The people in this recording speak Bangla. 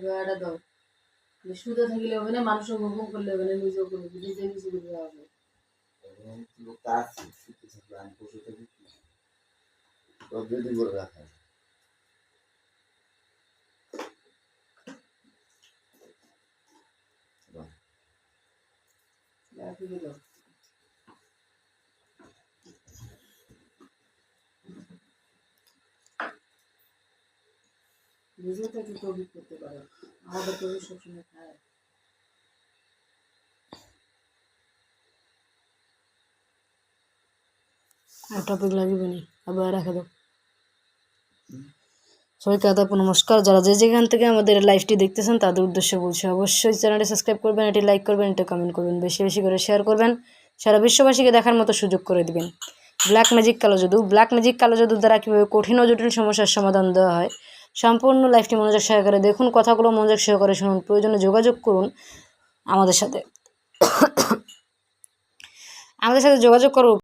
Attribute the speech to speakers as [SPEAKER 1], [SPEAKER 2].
[SPEAKER 1] বেড়াটা দাও শুধু থাকলে হবে না, মানুষও হুকুম করলে হবে না, নিজেও করবে, নিজে নিজে করতে হবে।
[SPEAKER 2] লোকটা আছে শুতে থাকবে, আমি বসে থাকি রেডি করে রাখা।
[SPEAKER 1] নিজেও তো একটু তৌফিক করতে পারে, আমাদের তৌফিক সবসময় খায়। টপিক লাগবে না, আবার রেখে দাও। সবাইকে আদাব নমস্কার। যারা যে যেখান থেকে আমাদের লাইভটি দেখতেছেন তাদের উদ্দেশ্যে বলছি, অবশ্যই চ্যানেলটি সাবস্ক্রাইব করবেন, এটি লাইক করবেন, এটা কমেন্ট করবেন, বেশি বেশি করে শেয়ার করবেন, সারা বিশ্ববাসীকে দেখার মতো সুযোগ করে দিবেন। ব্ল্যাক ম্যাজিক কালো জাদু, ব্ল্যাক ম্যাজিক কালো জাদুর দ্বারা কীভাবে কঠিন ও জটিল সমস্যার সমাধান দেওয়া হয়, সম্পূর্ণ লাইভটি মনোযোগ সহকারে দেখুন, কথাগুলো মনোযোগ সহকারে শুনুন, প্রয়োজনে যোগাযোগ করুন আমাদের সাথে। আমাদের সাথে যোগাযোগ করুন।